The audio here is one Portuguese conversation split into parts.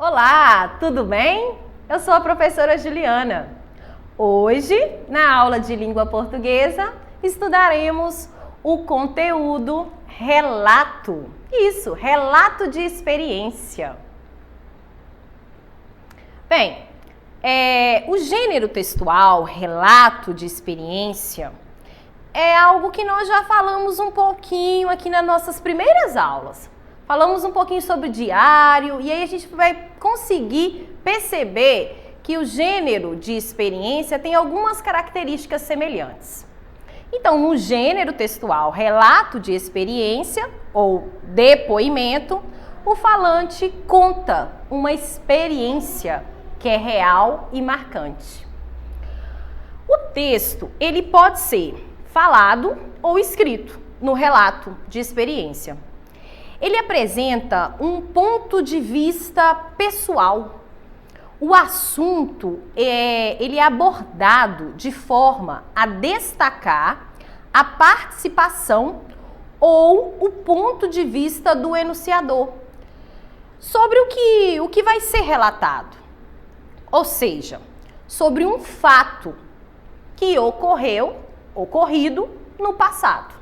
Olá, tudo bem? Eu sou a professora Juliana. Hoje, na aula de língua portuguesa, estudaremos o conteúdo relato. Isso, relato de experiência. Bem, o gênero textual, relato de experiência, é algo que nós já falamos um pouquinho aqui nas nossas primeiras aulas. Falamos um pouquinho sobre diário e aí a gente vai conseguir perceber que o gênero de experiência tem algumas características semelhantes. Então, no gênero textual, relato de experiência ou depoimento, o falante conta uma experiência que é real e marcante. O texto, ele pode ser falado ou escrito no relato de experiência. Ele apresenta um ponto de vista pessoal. O assunto ele é abordado de forma a destacar a participação ou o ponto de vista do enunciador sobre o que vai ser relatado. Ou seja, sobre um fato que ocorrido no passado.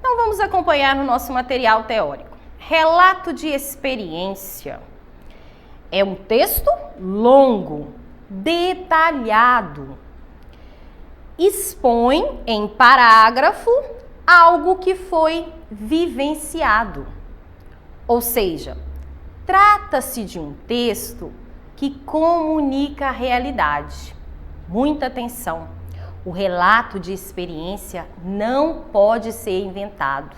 Então vamos acompanhar no nosso material teórico. Relato de experiência é um texto longo, detalhado. Expõe em parágrafo algo que foi vivenciado. Ou seja, trata-se de um texto que comunica a realidade. Muita atenção. O relato de experiência não pode ser inventado.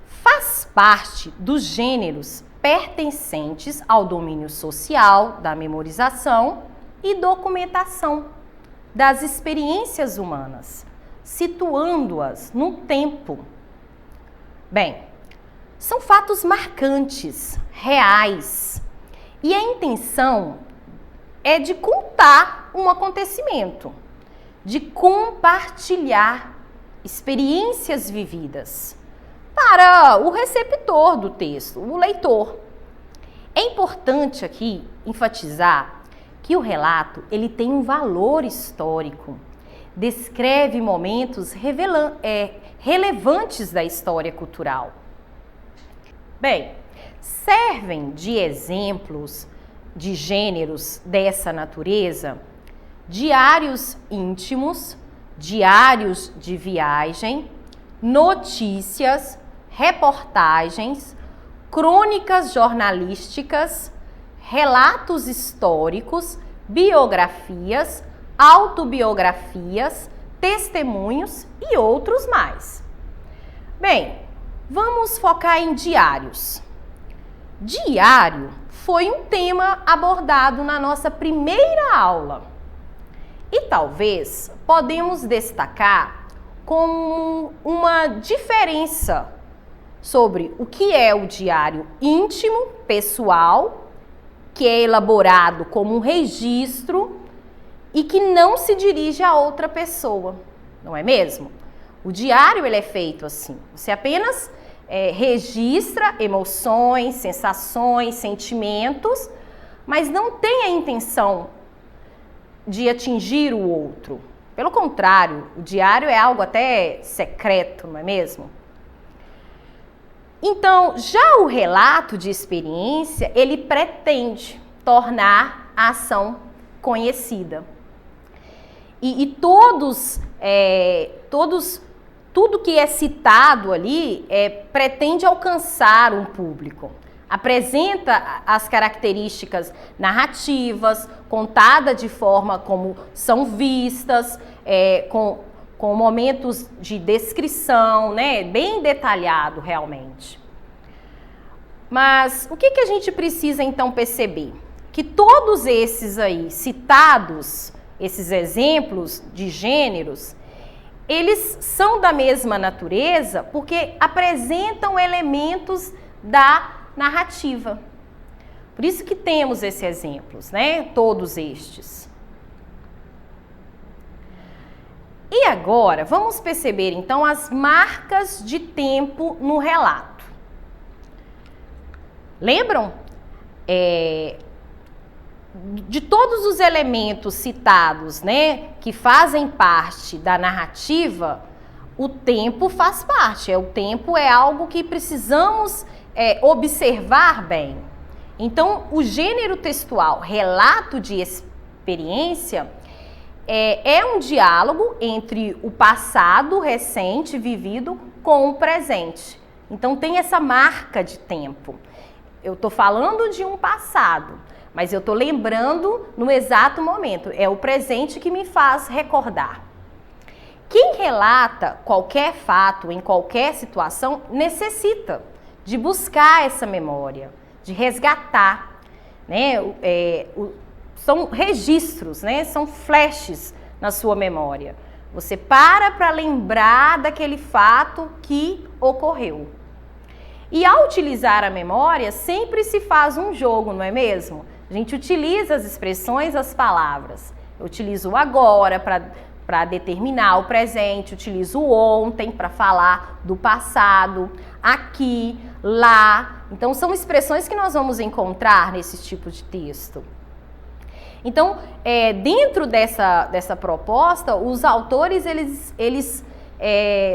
Faz parte dos gêneros pertencentes ao domínio social, da memorização e documentação das experiências humanas, situando-as no tempo. Bem, são fatos marcantes, reais, e a intenção é de contar um acontecimento, de compartilhar experiências vividas para o receptor do texto, o leitor. É importante aqui enfatizar que o relato ele tem um valor histórico, descreve momentos relevantes da história cultural. Bem, servem de exemplos de gêneros dessa natureza, diários íntimos, diários de viagem, notícias, reportagens, crônicas jornalísticas, relatos históricos, biografias, autobiografias, testemunhos e outros mais. Bem, vamos focar em diários. Diário foi um tema abordado na nossa primeira aula. E talvez podemos destacar como uma diferença sobre o que é o diário íntimo, pessoal, que é elaborado como um registro e que não se dirige a outra pessoa, não é mesmo? O diário ele é feito assim, você apenas registra emoções, sensações, sentimentos, mas não tem a intenção de atingir o outro. Pelo contrário, o diário é algo até secreto, não é mesmo? Então, já o relato de experiência, ele pretende tornar a ação conhecida. E tudo que é citado ali pretende alcançar um público. Apresenta as características narrativas, contada de forma como são vistas, com momentos de descrição, né, bem detalhado realmente. Mas o que a gente precisa então perceber? Que todos esses aí citados, esses exemplos de gêneros, eles são da mesma natureza porque apresentam elementos da narrativa. Por isso que temos esses exemplos, né? Todos estes. E agora, vamos perceber então as marcas de tempo no relato. Lembram? De todos os elementos citados, né, que fazem parte da narrativa, o tempo faz parte. O tempo é algo que precisamos observar bem. Então, o gênero textual, relato de experiência, é um diálogo entre o passado recente vivido com o presente. Então, tem essa marca de tempo. Eu estou falando de um passado, mas eu estou lembrando no exato momento. É o presente que me faz recordar. Quem relata qualquer fato em qualquer situação necessita de buscar essa memória, de resgatar, né? São registros, né? São flashes na sua memória. Você para lembrar daquele fato que ocorreu. E ao utilizar a memória, sempre se faz um jogo, não é mesmo? A gente utiliza as expressões, as palavras. Eu utilizo o agora para determinar o presente, utilizo o ontem para falar do passado, aqui, lá. Então, são expressões que nós vamos encontrar nesse tipo de texto. Então, dentro dessa proposta, os autores eles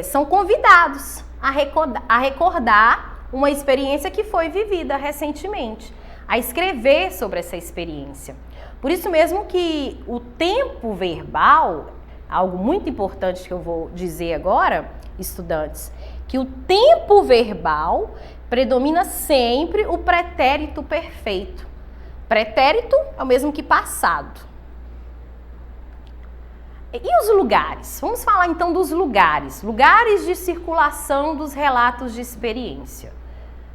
são convidados a recordar uma experiência que foi vivida recentemente, a escrever sobre essa experiência. Por isso mesmo que o tempo verbal, algo muito importante que eu vou dizer agora, estudantes, que o tempo verbal predomina sempre o pretérito perfeito. Pretérito é o mesmo que passado. E os lugares? Vamos falar então dos lugares. Lugares de circulação dos relatos de experiência.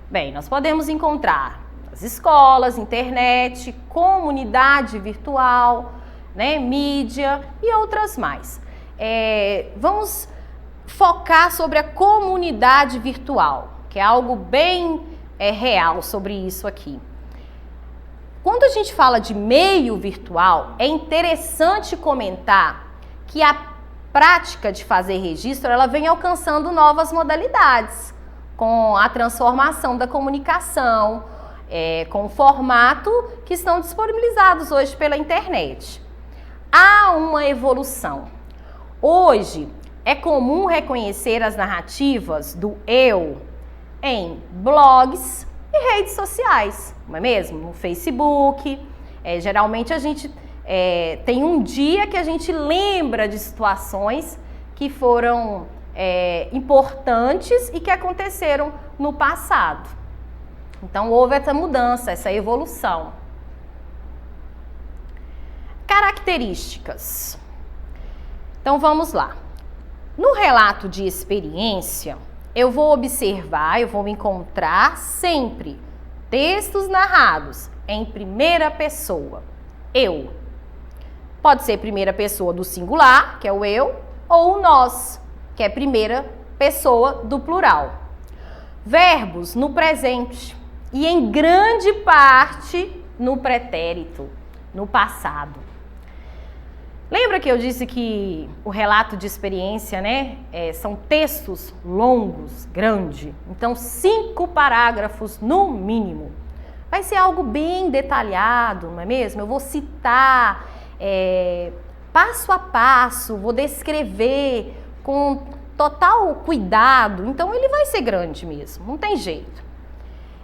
Bem, nós podemos encontrar as escolas, internet, comunidade virtual, né, mídia e outras mais. Vamos focar sobre a comunidade virtual, que é algo bem real sobre isso aqui. Quando a gente fala de meio virtual, é interessante comentar que a prática de fazer registro, ela vem alcançando novas modalidades, com a transformação da comunicação, com o formato que estão disponibilizados hoje pela internet. Há uma evolução. Hoje, é comum reconhecer as narrativas do eu em blogs e redes sociais, não é mesmo? No Facebook, geralmente a gente tem um dia que a gente lembra de situações que foram importantes e que aconteceram no passado. Então, houve essa mudança, essa evolução. Características. Então, vamos lá. No relato de experiência, eu vou observar, eu vou encontrar sempre textos narrados em primeira pessoa. Eu. Pode ser primeira pessoa do singular, que é o eu, ou o nós, que é primeira pessoa do plural. Verbos no presente e em grande parte no pretérito, no passado. Lembra que eu disse que o relato de experiência, né, são textos longos, grandes. Então, 5 parágrafos no mínimo. Vai ser algo bem detalhado, não é mesmo? Eu vou citar passo a passo, vou descrever com total cuidado. Então, ele vai ser grande mesmo, não tem jeito.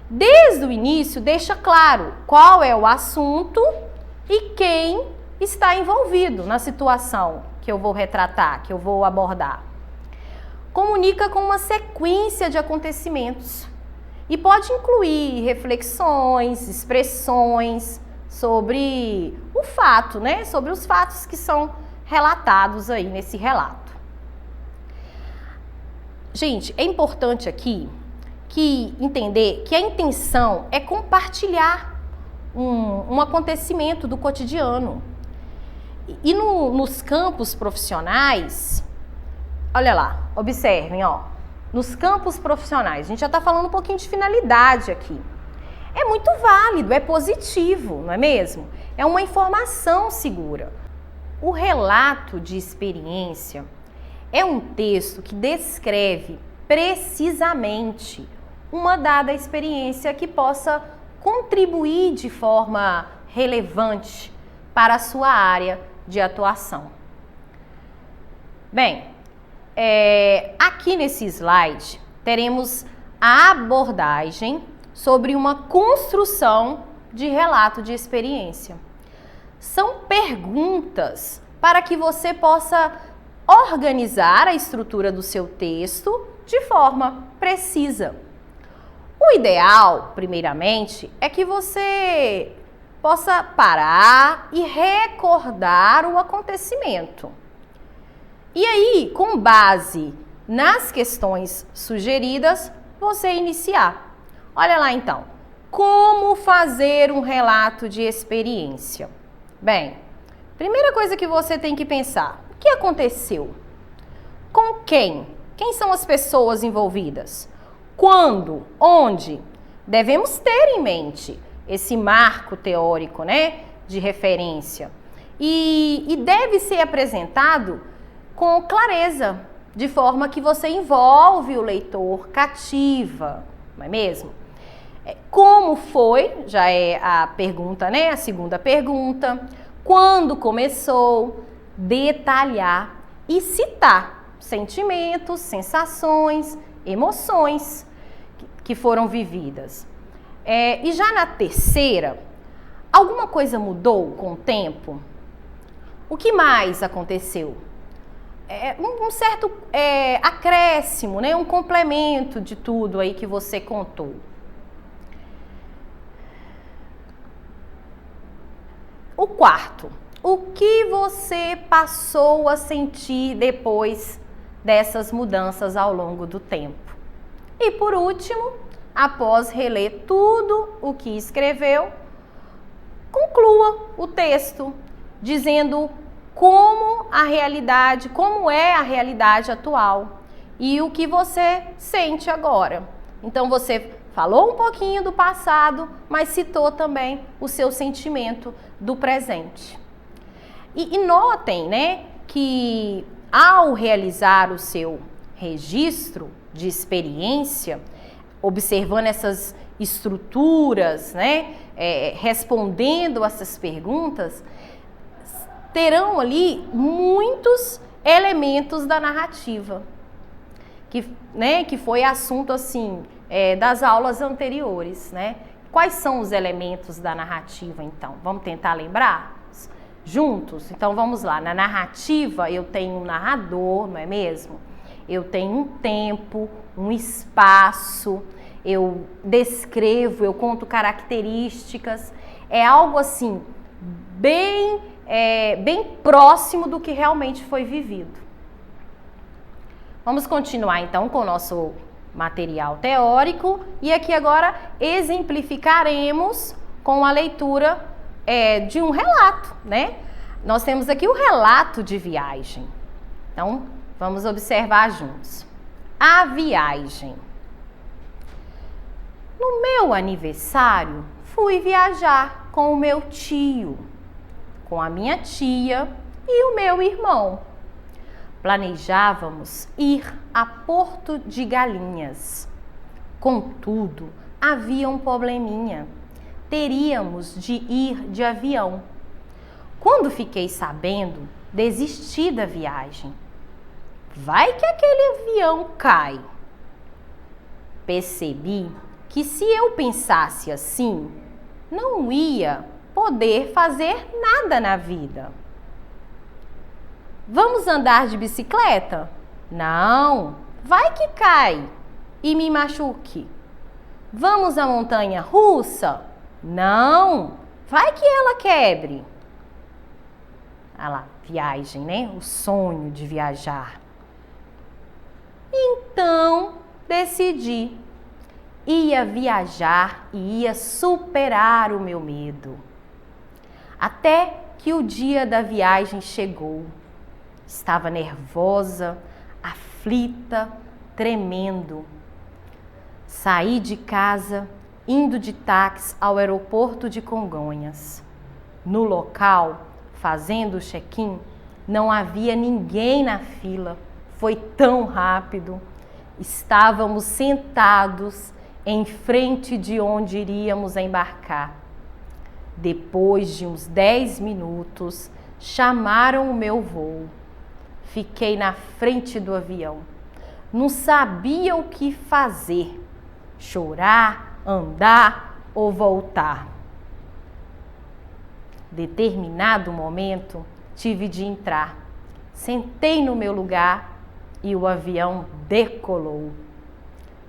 Desde o início, deixa claro qual é o assunto e quem está envolvido na situação que eu vou retratar, que eu vou abordar. Comunica com uma sequência de acontecimentos e pode incluir reflexões, expressões sobre o fato, né? Sobre os fatos que são relatados aí nesse relato. Gente, é importante aqui entender que a intenção é compartilhar um acontecimento do cotidiano. E nos campos profissionais, olha lá, observem, ó, nos campos profissionais, a gente já está falando um pouquinho de finalidade aqui. É muito válido, é positivo, não é mesmo? É uma informação segura. O relato de experiência é um texto que descreve precisamente uma dada experiência que possa contribuir de forma relevante para a sua área de atuação. Bem, aqui nesse slide teremos a abordagem sobre uma construção de relato de experiência. São perguntas para que você possa organizar a estrutura do seu texto de forma precisa. O ideal, primeiramente, é que você possa parar e recordar o acontecimento. E aí, com base nas questões sugeridas, você iniciar. Olha lá então, como fazer um relato de experiência? Bem, primeira coisa que você tem que pensar, o que aconteceu? Com quem? Quem são as pessoas envolvidas? Quando? Onde? Devemos ter em mente esse marco teórico, né, de referência. E deve ser apresentado com clareza, de forma que você envolve o leitor, cativa, não é mesmo? Como foi, já é a pergunta, né? A segunda pergunta. Quando começou, detalhar e citar sentimentos, sensações, emoções que foram vividas. E já na terceira, alguma coisa mudou com o tempo? O que mais aconteceu? Um certo acréscimo, né? Um complemento de tudo aí que você contou. O quarto, o que você passou a sentir depois dessas mudanças ao longo do tempo? E por último, após reler tudo o que escreveu, conclua o texto dizendo como é a realidade atual e o que você sente agora. Então você falou um pouquinho do passado, mas citou também o seu sentimento do presente. E notem, né, que ao realizar o seu registro de experiência, observando essas estruturas, né, respondendo essas perguntas, terão ali muitos elementos da narrativa, que foi assunto assim das aulas anteriores, né? Quais são os elementos da narrativa, então? Vamos tentar lembrar juntos? Então vamos lá. Na narrativa eu tenho um narrador, não é mesmo? Eu tenho um tempo, um espaço, eu descrevo, eu conto características. É algo assim bem próximo do que realmente foi vivido. Vamos continuar então com o nosso material teórico e aqui agora exemplificaremos com a leitura de um relato, né? Nós temos aqui o relato de viagem. Então, vamos observar juntos. A viagem. No meu aniversário, fui viajar com o meu tio, com a minha tia e o meu irmão. Planejávamos ir a Porto de Galinhas. Contudo, havia um probleminha. Teríamos de ir de avião. Quando fiquei sabendo, desisti da viagem. Vai que aquele avião cai. Percebi que se eu pensasse assim, não ia poder fazer nada na vida. Vamos andar de bicicleta? Não, vai que cai e me machuque. Vamos à montanha russa? Não, vai que ela quebre. Ah lá, viagem, né? O sonho de viajar. Então, decidi. Ia viajar e ia superar o meu medo. Até que o dia da viagem chegou. Estava nervosa, aflita, tremendo. Saí de casa, indo de táxi ao aeroporto de Congonhas. No local, fazendo o check-in, não havia ninguém na fila. Foi tão rápido. Estávamos sentados em frente de onde iríamos embarcar. Depois de uns 10 minutos, chamaram o meu voo. Fiquei na frente do avião. Não sabia o que fazer. Chorar, andar ou voltar. Determinado momento, tive de entrar. Sentei no meu lugar e o avião decolou.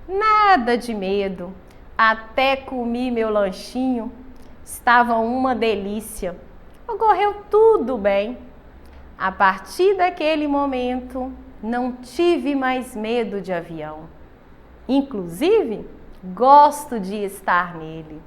Nada de medo, até comi meu lanchinho. Estava uma delícia. Ocorreu tudo bem. A partir daquele momento, não tive mais medo de avião. Inclusive, gosto de estar nele.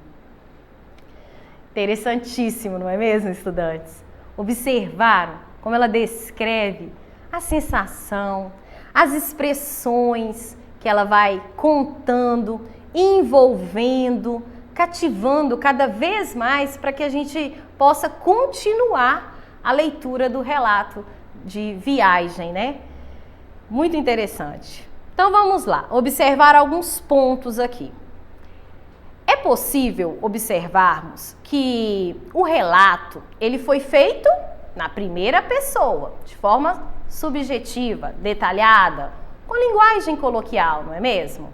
Interessantíssimo, não é mesmo, estudantes? Observaram como ela descreve a sensação, as expressões que ela vai contando, envolvendo, cativando cada vez mais para que a gente possa continuar a leitura do relato de viagem, né? Muito interessante. Então vamos lá, observar alguns pontos aqui. É possível observarmos que o relato ele foi feito na primeira pessoa, de forma subjetiva, detalhada, com linguagem coloquial, não é mesmo?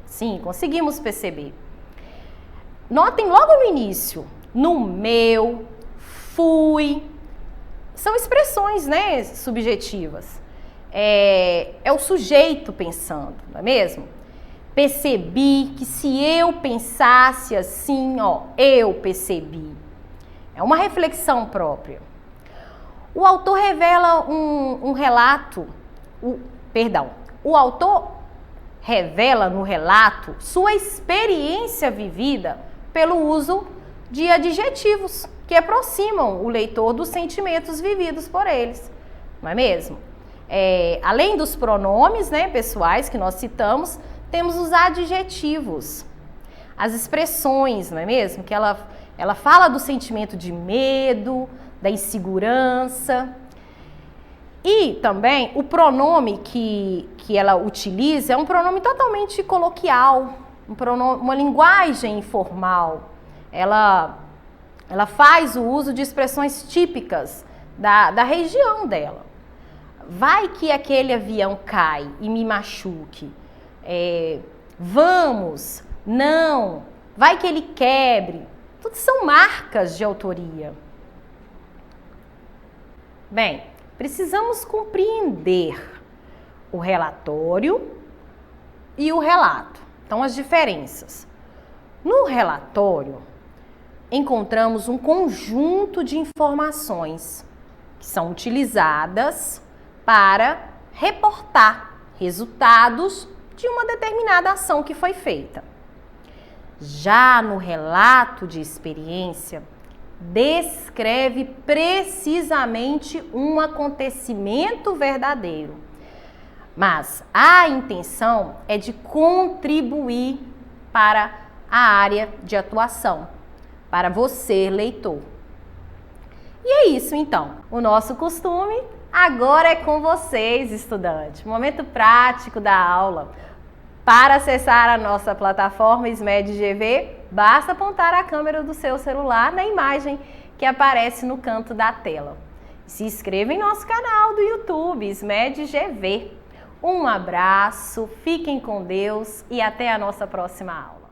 Sim, conseguimos perceber. Notem logo no início, no meu, fui, são expressões, né, subjetivas. É o sujeito pensando, não é mesmo? Percebi que se eu pensasse assim, eu percebi. É uma reflexão própria. O autor revela um relato, o autor revela no relato sua experiência vivida pelo uso de adjetivos que aproximam o leitor dos sentimentos vividos por eles, não é mesmo? Além dos pronomes, né, pessoais que nós citamos, temos os adjetivos, as expressões, não é mesmo? Que ela fala do sentimento de medo, da insegurança. E também o pronome que ela utiliza é um pronome totalmente coloquial, uma linguagem informal. Ela faz o uso de expressões típicas da região dela. Vai que aquele avião cai e me machuque. Vamos, não, vai que ele quebre. Tudo são marcas de autoria. Bem, precisamos compreender o relatório e o relato. Então, as diferenças. No relatório, encontramos um conjunto de informações que são utilizadas para reportar resultados de uma determinada ação que foi feita. Já no relato de experiência, descreve precisamente um acontecimento verdadeiro, mas a intenção é de contribuir para a área de atuação, para você, leitor. E é isso então, o nosso costume agora é com vocês, estudantes. Momento prático da aula. Para acessar a nossa plataforma SMED-GV, basta apontar a câmera do seu celular na imagem que aparece no canto da tela. Se inscreva em nosso canal do YouTube, SMED-GV. Um abraço, fiquem com Deus e até a nossa próxima aula.